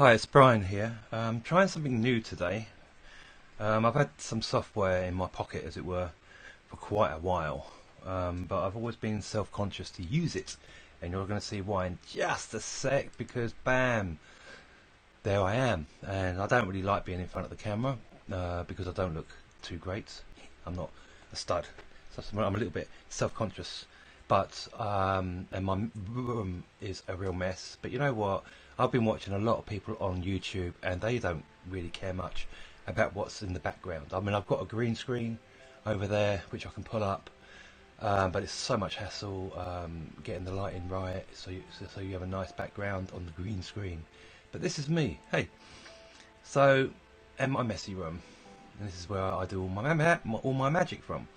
Hi, it's Brian here. Trying something new today. I've had some software in my pocket, as it were, for quite a while, but I've always been self-conscious to use it, and you're going to see why in just a sec, because bam, there I am. And I don't really like being in front of the camera because I don't look too great. I'm not a stud, so I'm a little bit self-conscious. But and my room is a real mess. But you know what? I've been watching a lot of people on YouTube, and they don't really care much about what's in the background. I mean, I've got a green screen over there which I can pull up, but it's so much hassle getting the lighting right, so you have a nice background on the green screen. But this is me. Hey, so and my messy room, and this is where I do all my magic from.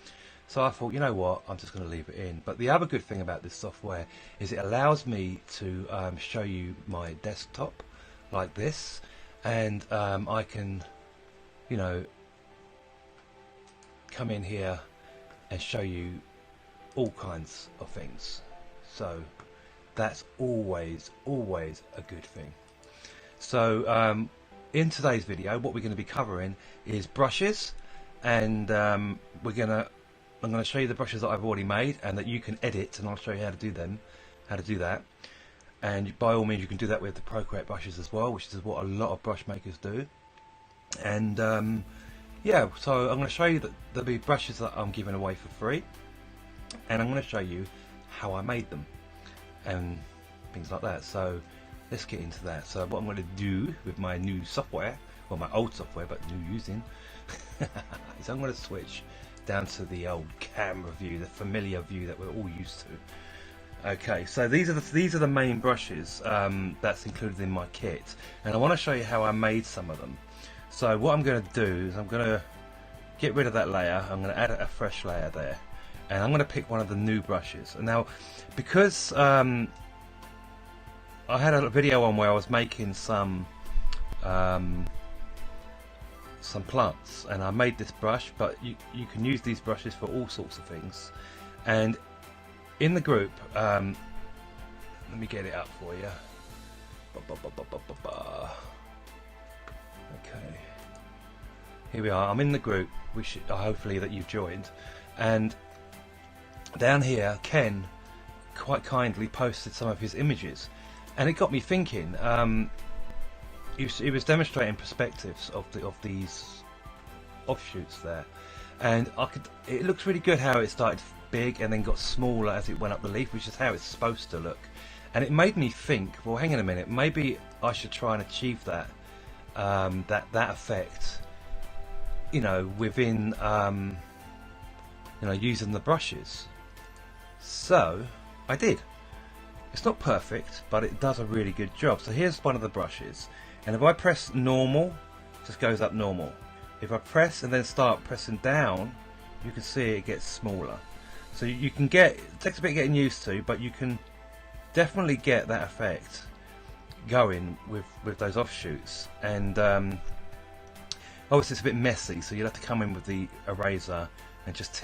So I thought, you know what, I'm just going to leave it in. But the other good thing about this software is it allows me to show you my desktop like this, and I can, you know, come in here and show you all kinds of things. So that's always a good thing. So in today's video, what we're going to be covering is brushes, and I'm going to show you the brushes that I've already made and that you can edit, and I'll show you how to do that. And by all means, you can do that with the Procreate brushes as well, which is what a lot of brush makers do. And yeah, so I'm going to show you that there'll be brushes that I'm giving away for free, and I'm going to show you how I made them and things like that. So let's get into that. So what I'm going to do with my new software, well, my old software but new using, is I'm going to switch down to the old camera view, the familiar view that we're all used to. Okay, so these are the main brushes that's included in my kit, and I want to show you how I made some of them. So what I'm going to do is I'm going to get rid of that layer. I'm going to add a fresh layer there, and I'm going to pick one of the new brushes. And now, because I had a video on where I was making some plants, and I made this brush, but you can use these brushes for all sorts of things. And in the group, let me get it up for you. Okay, here we are. I'm in the group, which hopefully that you've joined, and down here Ken quite kindly posted some of his images, and it got me thinking. He was demonstrating perspectives of these offshoots there, and it looks really good how it started big and then got smaller as it went up the leaf, which is how it's supposed to look. And it made me think, well, hang on a minute, maybe I should try and achieve that that effect, you know, within you know, using the brushes. So I did. It's not perfect, but it does a really good job. So here's one of the brushes. And if I press normal, it just goes up normal. If I press and then start pressing down, you can see it gets smaller. So you can it takes a bit getting used to, but you can definitely get that effect going with those offshoots. And obviously it's a bit messy, so you'll have to come in with the eraser and just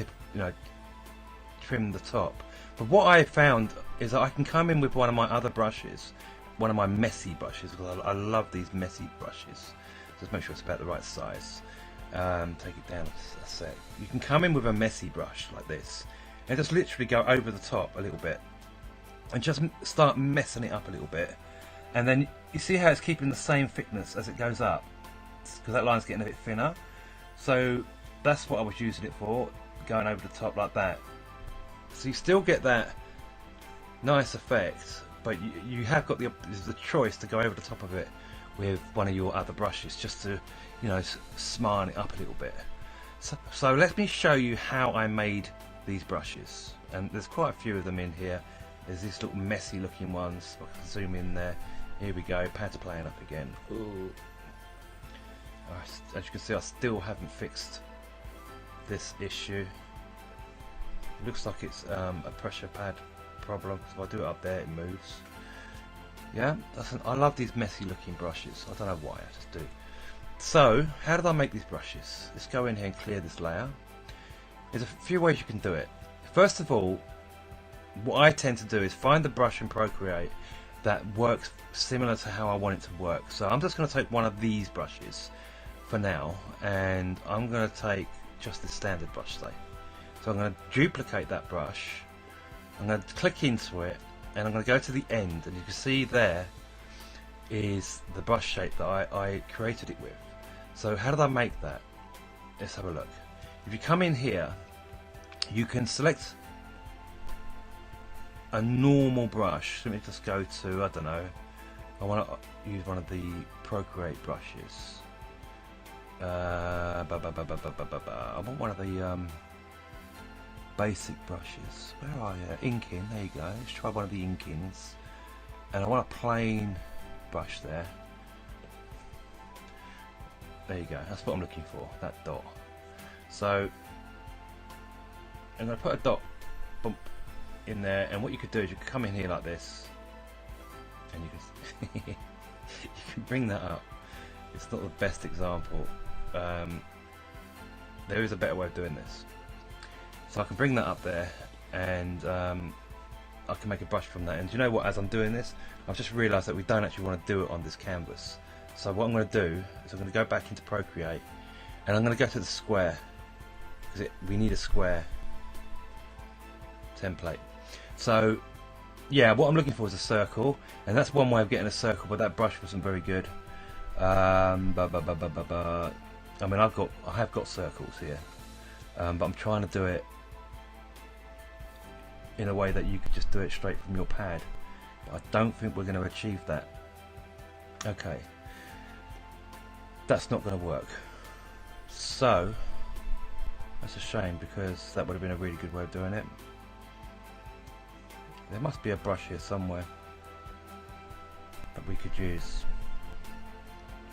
trim the top. But what I found is that I can come in with one of my other brushes, one of my messy brushes, because I love these messy brushes. Just make sure it's about the right size. Take it down a sec. You can come in with a messy brush like this and just literally go over the top a little bit and just start messing it up a little bit, and then you see how it's keeping the same thickness as it goes up, because that line's getting a bit thinner. So that's what I was using it for, going over the top like that. So you still get that nice effect, but you have got the choice to go over the top of it with one of your other brushes, just to, you know, smart it up a little bit. So let me show you how I made these brushes, and there's quite a few of them in here. There's these little messy looking ones. I can zoom in there. Here we go. Pad's playing up again. Ooh. As you can see, I still haven't fixed this issue. It looks like it's a pressure pad problem, because if I do it up there it moves. Yeah, I love these messy looking brushes. I don't know why, I just do. So how did I make these brushes? Let's go in here and clear this layer. There's a few ways you can do it. First of all, what I tend to do is find the brush in Procreate that works similar to how I want it to work. So I'm just going to take one of these brushes for now, and I'm going to take just the standard brush, say. So I'm going to duplicate that brush, I'm going to click into it, and I'm going to go to the end, and you can see there is the brush shape that I created it with. So how did I make that? Let's have a look. If you come in here, you can select a normal brush. Let me just go to, I don't know, I want to use one of the Procreate brushes. I want one of the basic brushes. Where are you? Inking, there you go. Let's try one of the Inkings. And I want a plain brush there. There you go, that's what I'm looking for, that dot. So I'm going to put a dot bump in there, and what you could do is you could come in here like this, and you can you can bring that up. It's not the best example. There is a better way of doing this. So I can bring that up there, and I can make a brush from that. And do you know what, as I'm doing this, I've just realised that we don't actually want to do it on this canvas. So what I'm going to do is I'm going to go back into Procreate, and I'm going to go to the square, because we need a square template. So yeah, what I'm looking for is a circle, and that's one way of getting a circle, but that brush wasn't very good. I mean, I have got circles here, but I'm trying to do it in a way that you could just do it straight from your pad. But I don't think we're going to achieve that. Okay, that's not going to work. So that's a shame, because that would have been a really good way of doing it. There must be a brush here somewhere that we could use.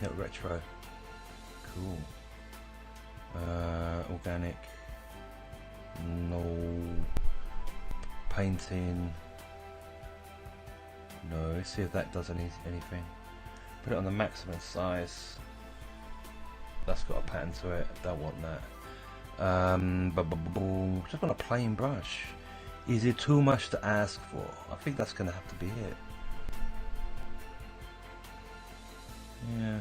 Little retro. Cool. Organic. No. Painting. No. Let's see if that does anything. Put it on the maximum size. That's got a pattern to it. Don't want that. Just want a plain brush. Is it too much to ask for? I think that's going to have to be it. Yeah.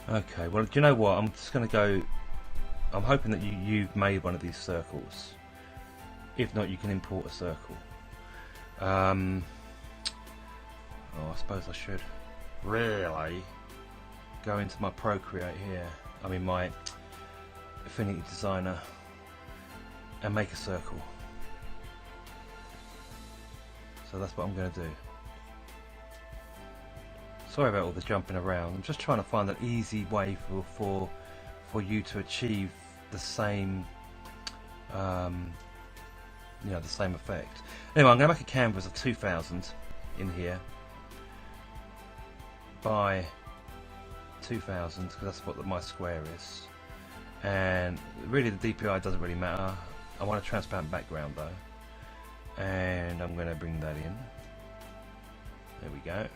Okay, well, do you know what? I'm just going to go. I'm hoping that you've made one of these circles. If not, you can import a circle. Oh, I suppose I should really go into my Procreate here. I mean, my Affinity Designer, and make a circle. So that's what I'm going to do. Sorry about all the jumping around. I'm just trying to find an easy way for you to achieve the same, you know, the same effect. Anyway, I'm going to make a canvas of 2000 in here by 2000, because that's what my square is. And really, the DPI doesn't really matter. I want a transparent background though, and I'm going to bring that in. There we go.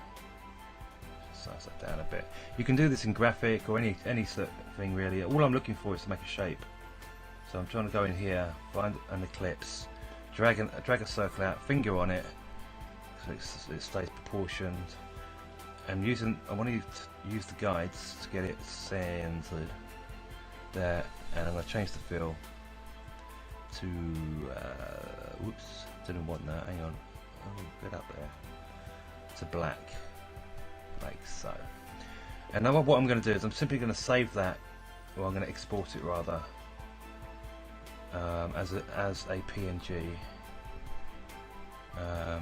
Size that down a bit. You can do this in graphic or any sort of thing really. All I'm looking for is to make a shape. So I'm trying to go in here, find an ellipse, drag a circle out, finger on it, so it stays proportioned. And I want to use the guides to get it centered there, and I'm going to change the fill to whoops, didn't want that, hang on, oh, get up there, to black, like so. And now what I'm going to do is I'm simply going to save that, or I'm going to export it rather, as a PNG. I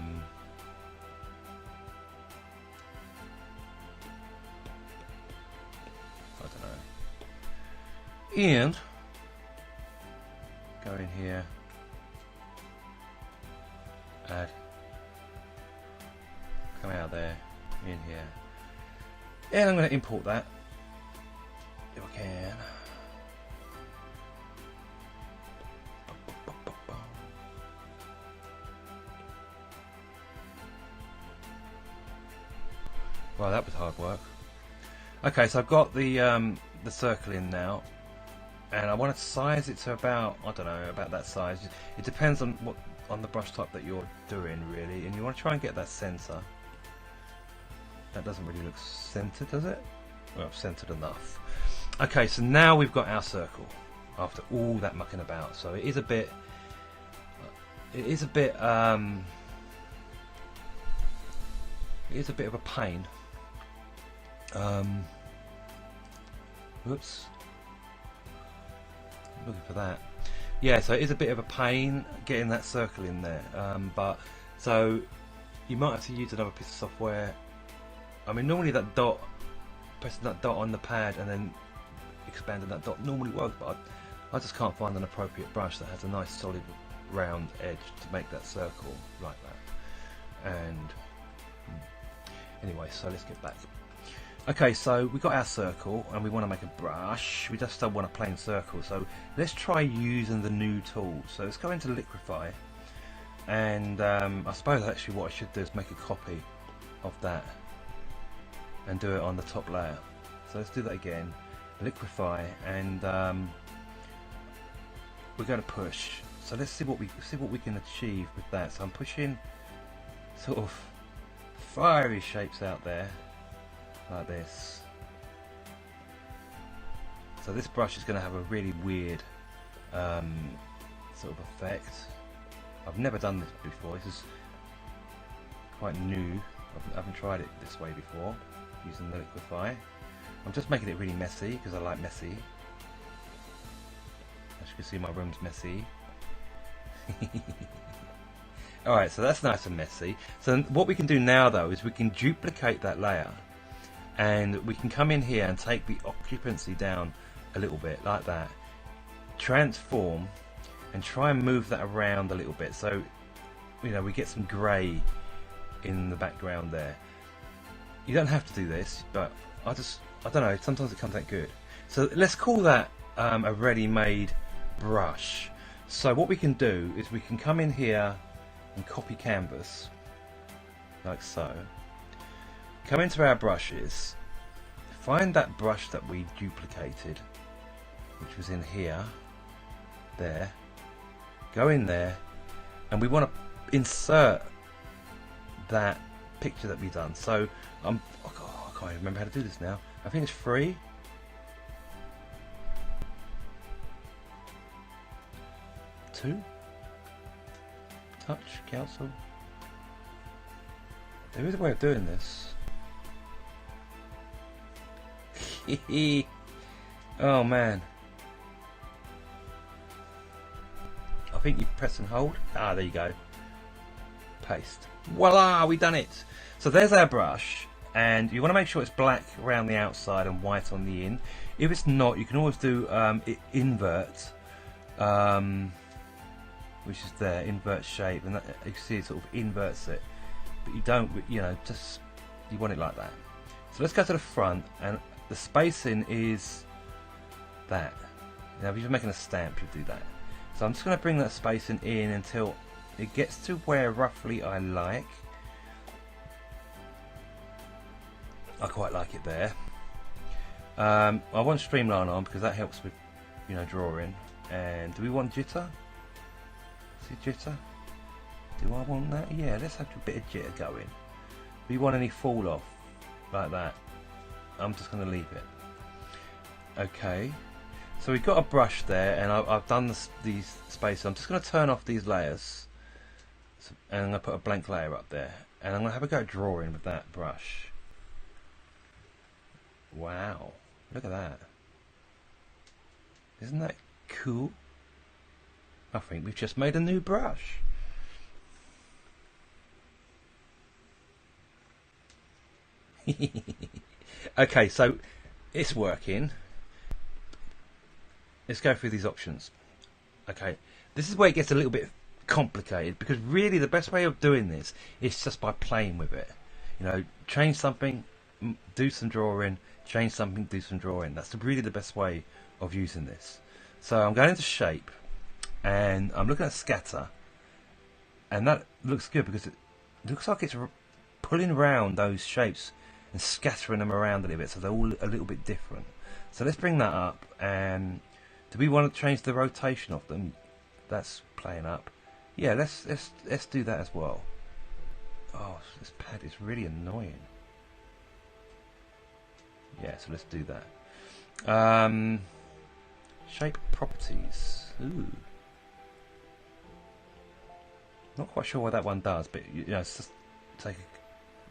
don't know. And go in here, add, come out there, in here, and I'm going to import that if I can. Well, that was hard work. Okay, so I've got the circle in now, and I want to size it to about, I don't know, about that size. It depends on on the brush type that you're doing, really, and you want to try and get that center. That doesn't really look centered, does it? Well, centered enough. Okay, so now we've got our circle after all that mucking about. So it is a bit of a pain. Whoops. Looking for that. Yeah, so it is a bit of a pain getting that circle in there. But so you might have to use another piece of software. I mean, normally that dot, pressing that dot on the pad and then expanding that dot normally works, but I just can't find an appropriate brush that has a nice solid round edge to make that circle like that. And anyway, so let's get back. Okay, so we've got our circle and we want to make a brush. We just don't want a plain circle, so let's try using the new tool. So let's go into Liquify, and I suppose actually what I should do is make a copy of that and do it on the top layer. So let's do that again, Liquify, and we're going to push. So let's see what we can achieve with that. So I'm pushing sort of fiery shapes out there like this. So this brush is going to have a really weird sort of effect. I've never done this before. This is quite new. I haven't tried it this way before, using the Liquify. I'm just making it really messy because I like messy. As you can see, my room's messy. Alright, so that's nice and messy. So what we can do now though is we can duplicate that layer, and we can come in here and take the occupancy down a little bit like that, transform, and try and move that around a little bit, so you know we get some grey in the background there. You don't have to do this, but I don't know, sometimes it comes out good. So let's call that a ready-made brush. So what we can do is we can come in here and copy canvas like so, come into our brushes, find that brush that we duplicated, which was in here, there, go in there, and we want to insert that picture that we've done. So I can't even remember how to do this now. I think it's free. Touch, cancel. There is a way of doing this. Oh man. I think you press and hold. Ah, there you go. Paste. Voila, we done it. So there's our brush, and you want to make sure it's black around the outside and white on the in. If it's not, you can always do invert, which is there, invert shape, and that, you can see it sort of inverts it, but you don't, you know, just you want it like that. So let's go to the front, and the spacing is that. Now if you're making a stamp, you do that. So I'm just going to bring that spacing in until it gets to where roughly I like. I quite like it there. I want streamline on because that helps with, you know, drawing. And do we want jitter? See jitter? Do I want that? Yeah, let's have a bit of jitter going. Do we want any fall off like that? I'm just going to leave it. Okay. So we've got a brush there, and I've done these spaces. I'm just going to turn off these layers, and I'm going to put a blank layer up there, and I'm going to have a go at drawing with that brush. Wow, look at that. Isn't that cool? I think we've just made a new brush. Okay, so it's working. Let's go through these options. Okay, this is where it gets a little bit complicated, because really the best way of doing this is just by playing with it. You know, change something, do some drawing, change something, do some drawing. That's really the best way of using this. So I'm going into shape, and I'm looking at scatter, and that looks good because it looks like it's pulling around those shapes and scattering them around a little bit, so they're all a little bit different. So let's bring that up, and do we want to change the rotation of them? That's playing up. Yeah, let's do that as well. Oh, this pad is really annoying. Yeah, so let's do that. Shape properties. Ooh. Not quite sure what that one does, but you know, it's just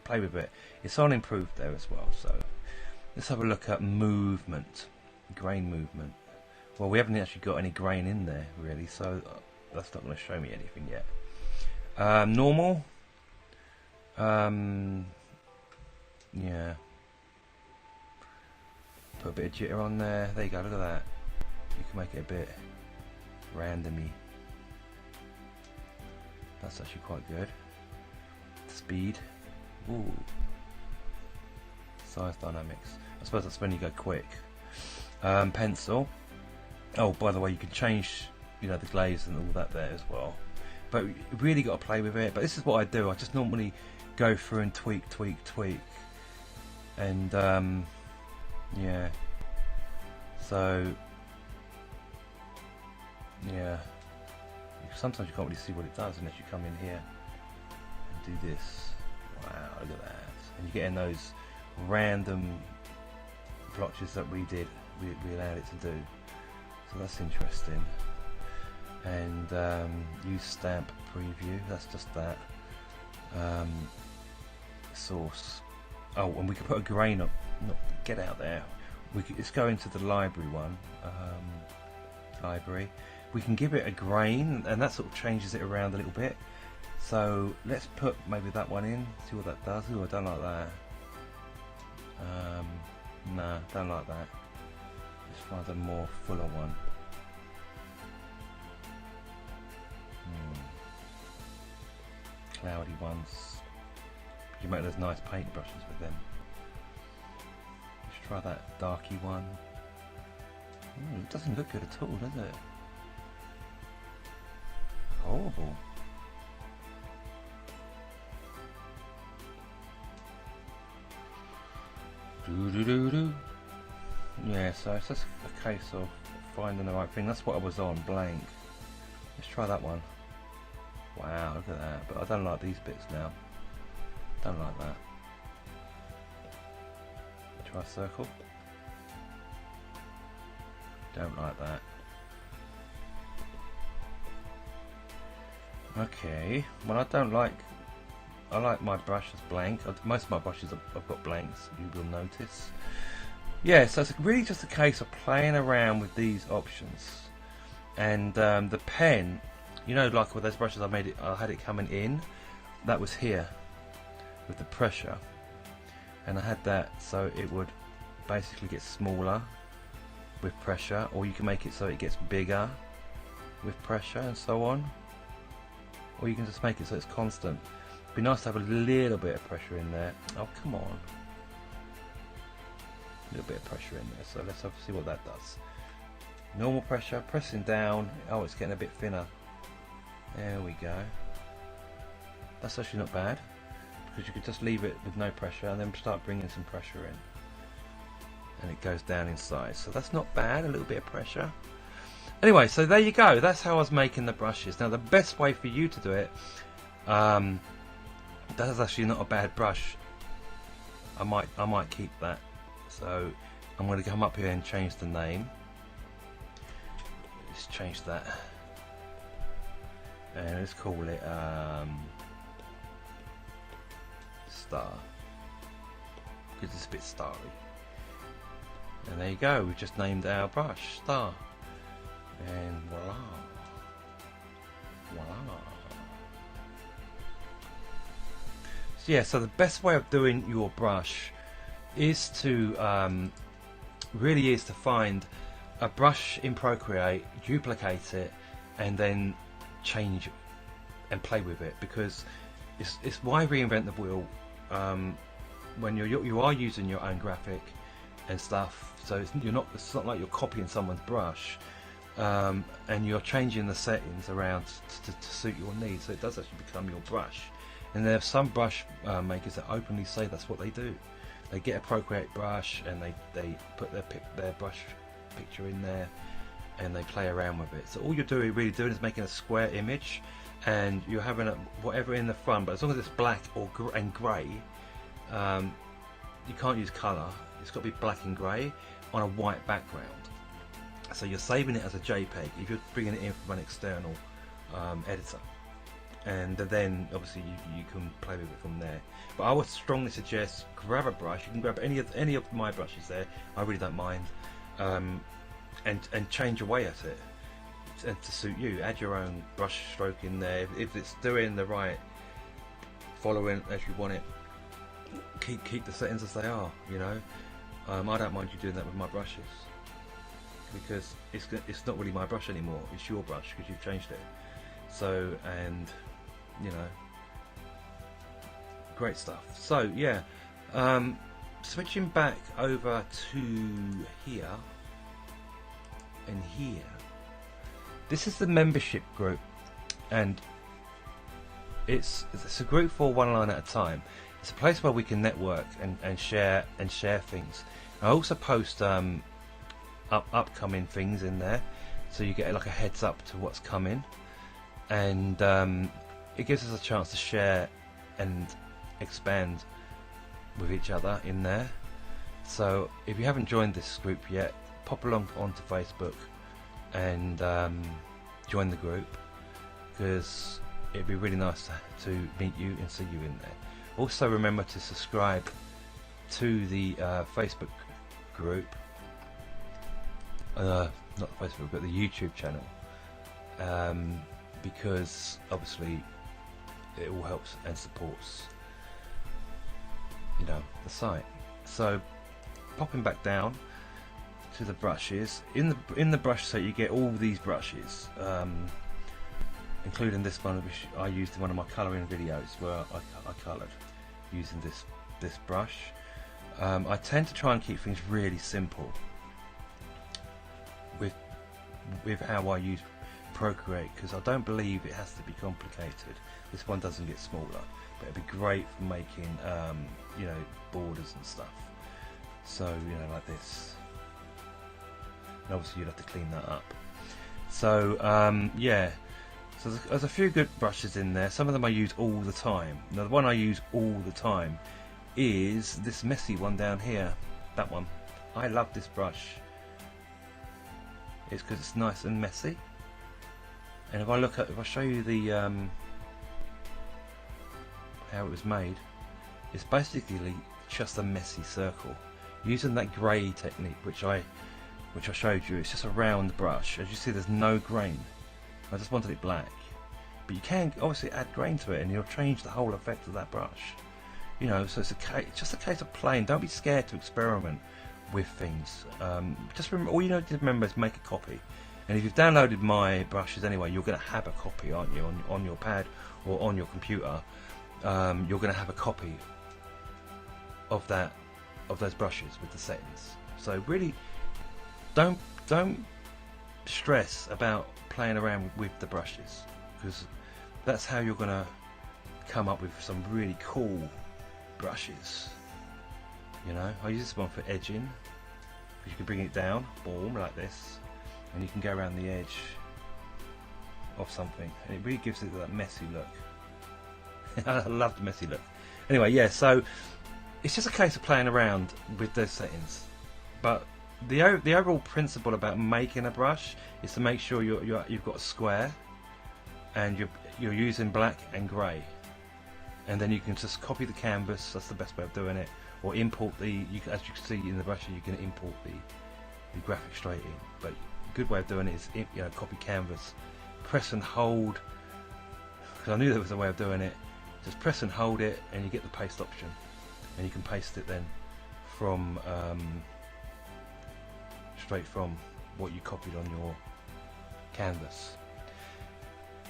play with it. It's on improved there as well. So let's have a look at movement, grain movement. Well, we haven't actually got any grain in there really, so that's not going to show me anything yet. Normal. Yeah. Put a bit of jitter on there. There you go. Look at that. You can make it a bit randomy. That's actually quite good. Speed. Ooh. Size dynamics. I suppose that's when you go quick. Pencil. Oh, by the way, you can change, you know, the glaze and all that there as well. But you really got to play with it. But this is what I do. I just normally go through and tweak, and yeah. So yeah. Sometimes you can't really see what it does unless you come in here and do this. Wow, look at that. And you're getting those random blotches that we allowed it to do. So that's interesting. And use stamp preview, that's just that. Source. Oh, and we can put a grain up. No, get out there. Let's go into the library one. Library. We can give it a grain, and that sort of changes it around a little bit. So let's put maybe that one in, see what that does. Ooh, I don't like that. Nah, don't like that. Let's find a more fuller one. Cloudy ones. You make those nice paint brushes with them. Let's try that darky one. It doesn't look good at all, does it? Horrible. Yeah, so it's just a case of finding the right thing. That's what I was on, blank. Let's try that one. Wow, look at that. But I don't like these bits now. Don't like that. Try circle. Don't like that. Okay, well I like my brushes blank. Most of my brushes I've got blanks, you will notice. Yeah, so it's really just a case of playing around with these options. And the pen, you know, like with those brushes I had it coming in, that was here with the pressure. And I had that so it would basically get smaller with pressure, or you can make it so it gets bigger with pressure and so on. Or you can just make it so it's constant. It'd be nice to have a little bit of pressure in there. Oh, come on. A little bit of pressure in there. So let's see what that does. Normal pressure, pressing down. Oh, it's getting a bit thinner. There we go. That's actually not bad, because you could just leave it with no pressure and then start bringing some pressure in. And it goes down in size. So that's not bad, a little bit of pressure. Anyway, so there you go. That's how I was making the brushes. Now the best way for you to do it, that is actually not a bad brush. I might keep that. So I'm going to come up here and change the name. Let's change that. And let's call it Star, because it's a bit starry. And there you go. We've just named our brush Star. And voila. Voila. So yeah, so the best way of doing your brush is to really is to find a brush in Procreate, duplicate it, and then change and play with it, because it's why reinvent the wheel when you are using your own graphic and stuff. So it's not like you're copying someone's brush. And you're changing the settings around to suit your needs, so it does actually become your brush. And there are some brush makers that openly say that's what they do. They get a Procreate brush and they put their brush picture in there and they play around with it. So all you're really doing is making a square image, and you're having whatever in the front, but as long as it's black or and grey, you can't use colour. It's got to be black and grey on a white background. So you're saving it as a JPEG if you're bringing it in from an external editor, and then obviously you can play with it from there. But I would strongly suggest grab a brush. You can grab any of my brushes there. I really don't mind, and change away at it and to suit you. Add your own brush stroke in there if it's doing the right, following as you want it. Keep the settings as they are. You know, I don't mind you doing that with my brushes, because it's not really my brush anymore. It's your brush because you've changed it. So, and you know, great stuff. So yeah, switching back over to here and here. This is the membership group, and it's a group for one line at a time. It's a place where we can network and share things. I also post upcoming things in there, so you get like a heads up to what's coming, and it gives us a chance to share and expand with each other in there. So if you haven't joined this group yet, pop along onto Facebook and join the group, because it'd be really nice to meet you and see you in there. Also remember to subscribe to the Facebook group, not Facebook but the YouTube channel, because obviously it all helps and supports, you know, the site. So popping back down to the brushes, in the brush set you get all these brushes, including this one which I used in one of my colouring videos where I coloured using this brush. I tend to try and keep things really simple with how I use Procreate, because I don't believe it has to be complicated. This one doesn't get smaller, but it'd be great for making you know, borders and stuff. So you know, like this. And obviously you'd have to clean that up. So yeah, so there's a few good brushes in there. Some of them I use all the time. Now the one I use all the time is this messy one down here. That one. I love this brush. It's because it's nice and messy. And if I show you the how it was made, it's basically just a messy circle using that grey technique which I showed you. It's just a round brush. As you see, there's no grain. I just wanted it black, but you can obviously add grain to it and you'll change the whole effect of that brush, you know. So it's just a case of playing. Don't be scared to experiment with things. Just remember, all you need to remember is make a copy. And if you've downloaded my brushes anyway, you're going to have a copy, aren't you, on your pad or on your computer. You're going to have a copy of those brushes with the settings. So really, don't stress about playing around with the brushes, because that's how you're going to come up with some really cool brushes. You know, I use this one for edging, because you can bring it down, boom, like this, and you can go around the edge of something, and it really gives it that messy look. I love the messy look. Anyway, yeah, so it's just a case of playing around with those settings. But the overall principle about making a brush is to make sure you've got a square, and you're using black and grey, and then you can just copy the canvas. That's the best way of doing it. Or import as you can see in the brush, you can import the graphic straight in. But a good way of doing it is, you know, copy canvas, press and hold, because I knew there was a way of doing it. Just press and hold it and you get the paste option, and you can paste it then from straight from what you copied on your canvas.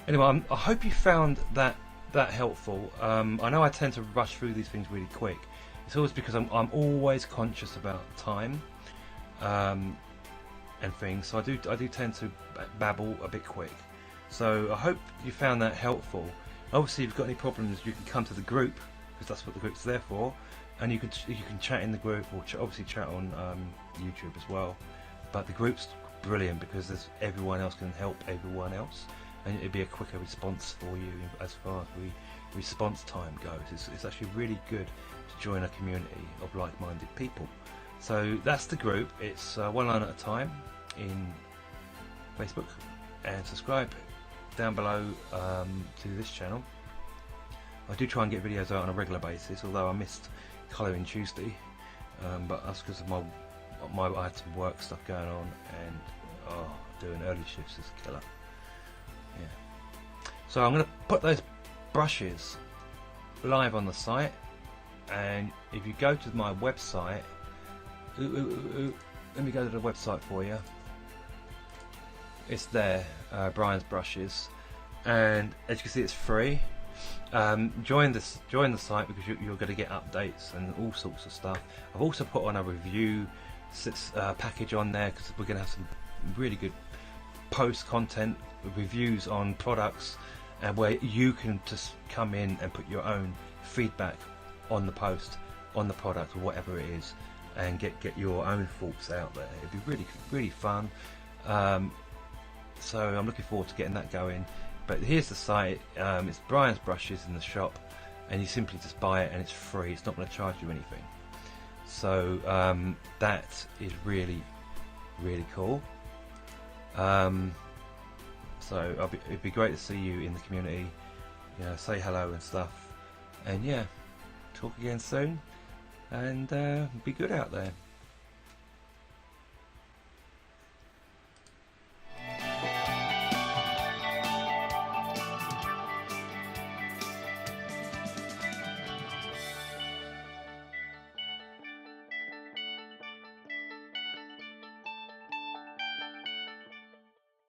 Anyway, I hope you found that helpful. I know I tend to rush through these things really quick. It's always because I'm always conscious about time and things, so I do tend to babble a bit quick. So I hope you found that helpful. Obviously, if you've got any problems, you can come to the group, because that's what the group's there for, and you can chat in the group, or obviously chat on YouTube as well. But the group's brilliant because everyone else can help everyone else, and it'd be a quicker response for you as far as response time goes. It's actually really good to join a community of like-minded people. So that's the group. It's one line at a time in Facebook, and subscribe down below to this channel. I do try and get videos out on a regular basis, although I missed colouring Tuesday, but that's because of I had some work stuff going on, and doing early shifts is a killer. Yeah. So I'm going to put those brushes live on the site, and if you go to my website, let me go to the website for you. It's there, Brian's Brushes, and as you can see, it's free. Join the site because you're going to get updates and all sorts of stuff. I've also put on a review package on there, because we're going to have some really good post content reviews on products, and where you can just come in and put your own feedback on the post, on the product, or whatever it is, and get your own thoughts out there. It'd be really fun. So I'm looking forward to getting that going. But here's the site. It's Brian's Brushes in the shop, and you simply just buy it, and it's free. It's not going to charge you anything. So that is really cool. So it'd be great to see you in the community. You know, say hello and stuff. And yeah, talk again soon. And be good out there.